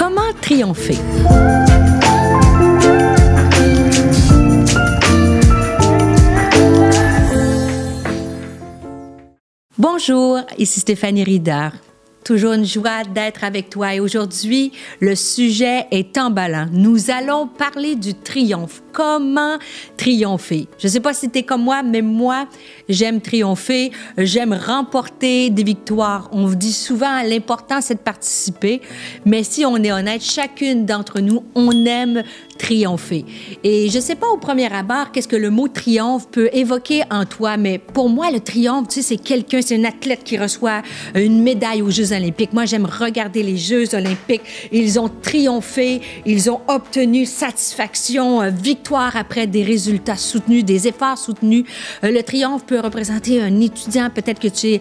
Comment triompher? Bonjour, ici Stéphanie Rieder. Toujours une joie d'être avec toi et aujourd'hui, le sujet est emballant. Nous allons parler du triomphe. Comment triompher? Je ne sais pas si tu es comme moi, mais moi, j'aime triompher, j'aime remporter des victoires. On dit souvent l'important, c'est de participer, mais si on est honnête, chacune d'entre nous, on aime triompher. Et je ne sais pas au premier abord qu'est-ce que le mot triomphe peut évoquer en toi, mais pour moi, le triomphe, tu sais, c'est quelqu'un, c'est un athlète qui reçoit une médaille aux Jeux olympiques. Moi, j'aime regarder les Jeux olympiques. Ils ont triomphé, ils ont obtenu satisfaction, victoire après des résultats soutenus, des efforts soutenus. Le triomphe peut représenter un étudiant, peut-être que tu es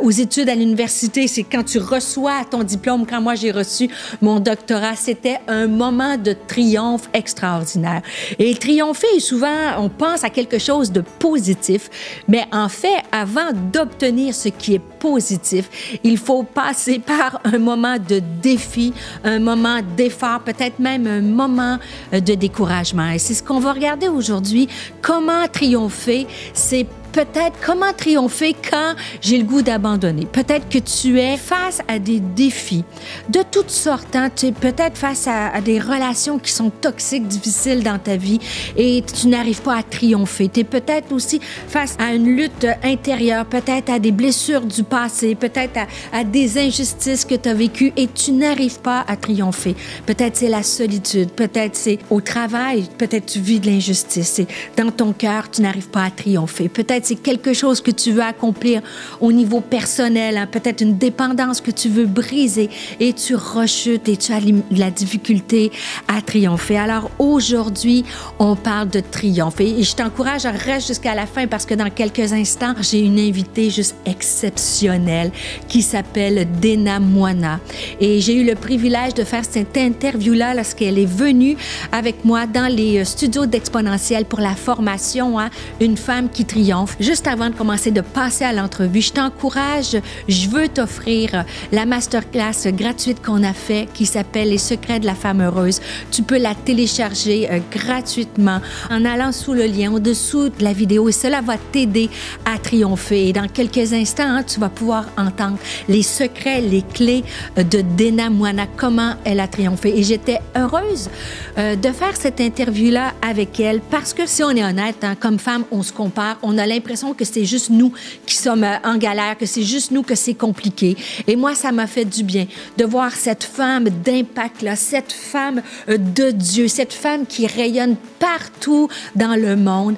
aux études à l'université, c'est quand tu reçois ton diplôme. Quand moi, j'ai reçu mon doctorat, c'était un moment de triomphe extraordinaire. Et triompher, souvent, on pense à quelque chose de positif, mais en fait, avant d'obtenir ce qui est positif, il faut passer par un moment de défi, un moment d'effort, peut-être même un moment de découragement. Et c'est ce qu'on va regarder aujourd'hui. Comment triompher, c'est peut-être comment triompher quand j'ai le goût d'abandonner. Peut-être que tu es face à des défis de toutes sortes. Hein? Tu es peut-être face à des relations qui sont toxiques, difficiles dans ta vie et tu n'arrives pas à triompher. Tu es peut-être aussi face à une lutte intérieure, peut-être à des blessures du passé, peut-être à des injustices que tu as vécues et tu n'arrives pas à triompher. Peut-être c'est la solitude, peut-être c'est au travail, peut-être tu vis de l'injustice. Et dans ton cœur, tu n'arrives pas à triompher. Peut-être c'est quelque chose que tu veux accomplir au niveau personnel, hein? Peut-être une dépendance que tu veux briser et tu rechutes et tu as la difficulté à triompher. Alors aujourd'hui, on parle de triomphe et je t'encourage à rester jusqu'à la fin parce que dans quelques instants, j'ai une invitée juste exceptionnelle qui s'appelle Dena Moana et j'ai eu le privilège de faire cette interview-là lorsqu'elle est venue avec moi dans les studios d'Exponentiel pour la formation, hein? Une femme qui triomphe. Juste avant de commencer de passer à l'entrevue, je t'encourage, je veux t'offrir la masterclass gratuite qu'on a fait qui s'appelle Les secrets de la femme heureuse. Tu peux la télécharger gratuitement en allant sous le lien au-dessous de la vidéo et cela va t'aider à triompher. Et dans quelques instants, hein, tu vas pouvoir entendre les secrets, les clés de Dena Moana, comment elle a triomphé. Et j'étais heureuse de faire cette interview-là avec elle parce que si on est honnête, hein, comme femme, on se compare, on a l'impression que c'est juste nous qui sommes en galère, que c'est juste nous que c'est compliqué. Et moi, ça m'a fait du bien de voir cette femme d'impact-là, cette femme de Dieu, cette femme qui rayonne partout dans le monde,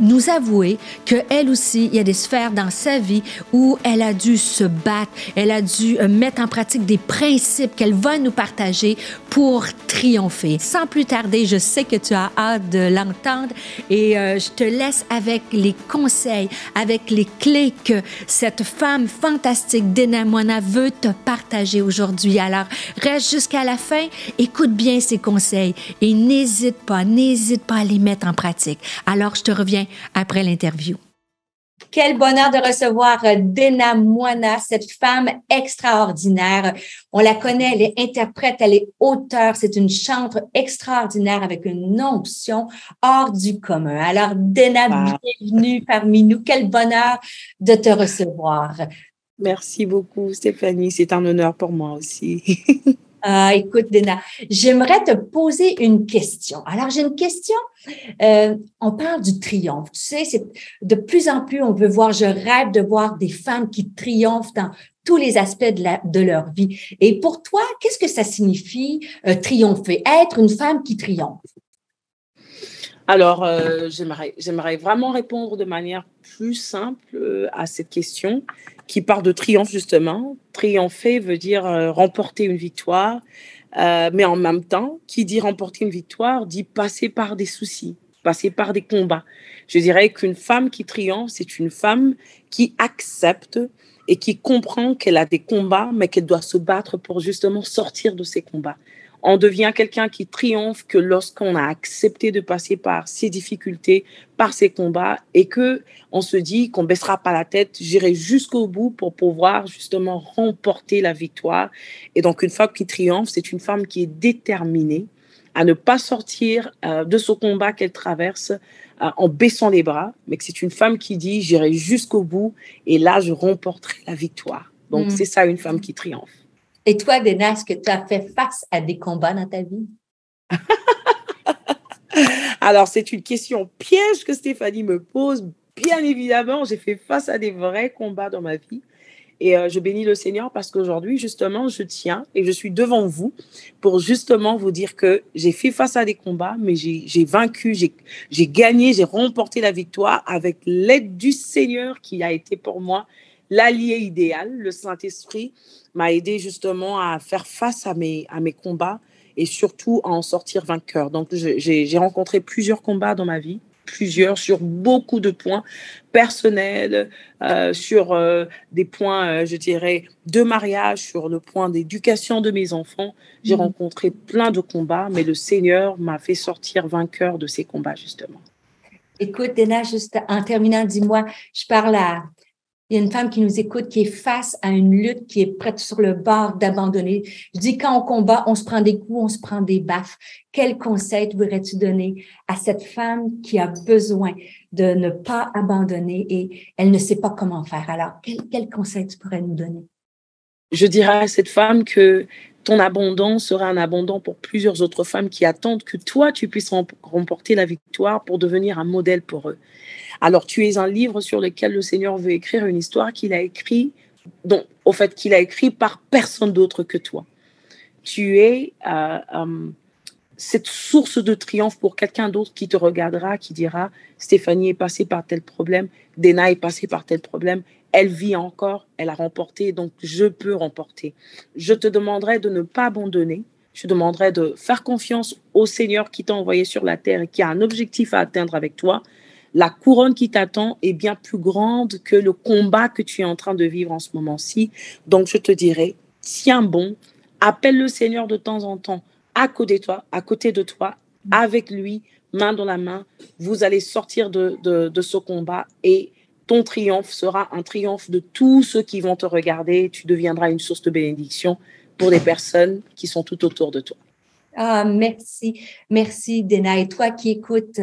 nous avouer qu'elle aussi, il y a des sphères dans sa vie où elle a dû se battre, elle a dû mettre en pratique des principes qu'elle va nous partager pour triompher. Sans plus tarder, je sais que tu as hâte de l'entendre et je te laisse avec les conseils, avec les clés que cette femme fantastique, Dena Moana, veut te partager aujourd'hui. Alors, reste jusqu'à la fin, écoute bien ces conseils et n'hésite pas à les mettre en pratique. Alors, je te reviens après l'interview. Quel bonheur de recevoir Dena Moana, cette femme extraordinaire. On la connaît, elle est interprète, elle est auteure, c'est une chanteuse extraordinaire avec une onction hors du commun. Alors, Dena, bienvenue parmi nous. Quel bonheur de te recevoir. Merci beaucoup, Stéphanie. C'est un honneur pour moi aussi. Écoute, Dena, j'aimerais te poser une question. Alors, j'ai une question. On parle du triomphe. Tu sais, c'est de plus en plus, on veut voir, je rêve de voir des femmes qui triomphent dans tous les aspects de leur vie. Et pour toi, qu'est-ce que ça signifie triompher, être une femme qui triomphe? Alors, j'aimerais vraiment répondre de manière plus simple à cette question qui part de triomphe, justement. Triompher veut dire remporter une victoire, mais en même temps, qui dit remporter une victoire dit passer par des soucis, passer par des combats. Je dirais qu'une femme qui triomphe, c'est une femme qui accepte et qui comprend qu'elle a des combats, mais qu'elle doit se battre pour justement sortir de ces combats. On devient quelqu'un qui triomphe que lorsqu'on a accepté de passer par ses difficultés, par ses combats, et qu'on se dit qu'on ne baissera pas la tête, j'irai jusqu'au bout pour pouvoir justement remporter la victoire. Et donc, une femme qui triomphe, c'est une femme qui est déterminée à ne pas sortir de ce combat qu'elle traverse en baissant les bras, mais que c'est une femme qui dit j'irai jusqu'au bout et là, je remporterai la victoire. Donc, c'est ça, une femme qui triomphe. Et toi, Dena, est-ce que tu as fait face à des combats dans ta vie? Alors, c'est une question piège que Stéphanie me pose. Bien évidemment, j'ai fait face à des vrais combats dans ma vie. Et je bénis le Seigneur parce qu'aujourd'hui, justement, je tiens et je suis devant vous pour justement vous dire que j'ai fait face à des combats, mais j'ai vaincu, j'ai gagné, j'ai remporté la victoire avec l'aide du Seigneur qui a été pour moi l'allié idéal. Le Saint-Esprit m'a aidé justement à faire face à mes combats et surtout à en sortir vainqueur. Donc, j'ai rencontré plusieurs combats dans ma vie. Plusieurs sur beaucoup de points personnels, sur des points, je dirais, de mariage, sur le point d'éducation de mes enfants. J'ai rencontré plein de combats, mais le Seigneur m'a fait sortir vainqueur de ces combats, justement. Écoute, Dena, juste en terminant, dis-moi, il y a une femme qui nous écoute qui est face à une lutte, qui est prête sur le bord d'abandonner. Je dis, quand on combat, on se prend des coups, on se prend des baffes. Quel conseil voudrais-tu donner à cette femme qui a besoin de ne pas abandonner et elle ne sait pas comment faire? Alors, quel conseil tu pourrais nous donner? Je dirais à cette femme que ton abandon sera un abandon pour plusieurs autres femmes qui attendent que toi, tu puisses remporter la victoire pour devenir un modèle pour eux. Alors, tu es un livre sur lequel le Seigneur veut écrire une histoire qu'il a écrite, qu'il a écrit par personne d'autre que toi. Tu es cette source de triomphe pour quelqu'un d'autre qui te regardera, qui dira « Stéphanie est passée par tel problème, Dena est passée par tel problème, elle vit encore, elle a remporté, donc je peux remporter. » Je te demanderai de ne pas abandonner. Je te demanderai de faire confiance au Seigneur qui t'a envoyé sur la terre et qui a un objectif à atteindre avec toi. La couronne qui t'attend est bien plus grande que le combat que tu es en train de vivre en ce moment-ci. Donc, je te dirais, tiens bon, appelle le Seigneur de temps en temps à côté de toi, avec lui, main dans la main. Vous allez sortir de ce combat et ton triomphe sera un triomphe de tous ceux qui vont te regarder. Tu deviendras une source de bénédiction pour les personnes qui sont tout autour de toi. Ah, merci. Merci, Dena. Et toi qui écoutes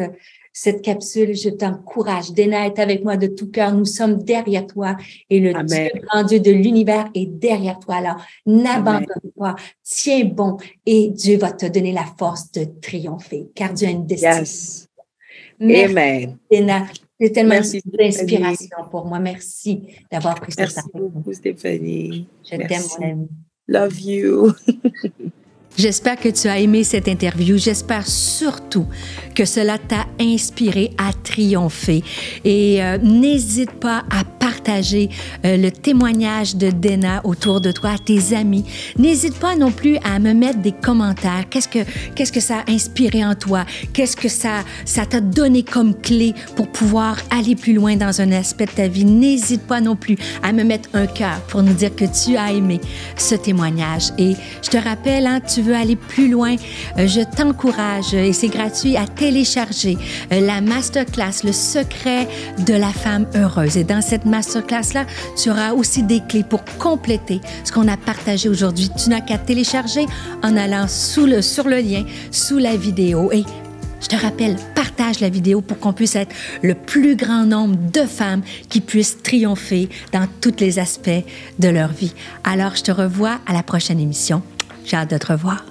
cette capsule, je t'encourage. Dena est avec moi de tout cœur. Nous sommes derrière toi et le Dieu, grand Dieu de l'univers est derrière toi. Alors, n'abandonne pas, tiens bon et Dieu va te donner la force de triompher car Dieu a une destinée. Yes. Merci, Amen. Dena. C'est tellement d'inspiration pour moi. Merci d'avoir pris ce temps. Merci beaucoup, Stéphanie. Je t'aime, mon ami. Love you. J'espère que tu as aimé cette interview. J'espère surtout que cela t'a inspiré à triompher. Et n'hésite pas à partager le témoignage de Dena autour de toi, à tes amis. N'hésite pas non plus à me mettre des commentaires. Qu'est-ce que ça a inspiré en toi? Qu'est-ce que ça t'a donné comme clé pour pouvoir aller plus loin dans un aspect de ta vie? N'hésite pas non plus à me mettre un cœur pour nous dire que tu as aimé ce témoignage. Et je te rappelle, tu veux aller plus loin, je t'encourage, et c'est gratuit, à télécharger la masterclass, le secret de la femme heureuse. Et dans cette masterclass-là, tu auras aussi des clés pour compléter ce qu'on a partagé aujourd'hui. Tu n'as qu'à télécharger en allant sur le lien, sous la vidéo. Et je te rappelle, partage la vidéo pour qu'on puisse être le plus grand nombre de femmes qui puissent triompher dans tous les aspects de leur vie. Alors, je te revois à la prochaine émission. J'ai hâte de te revoir.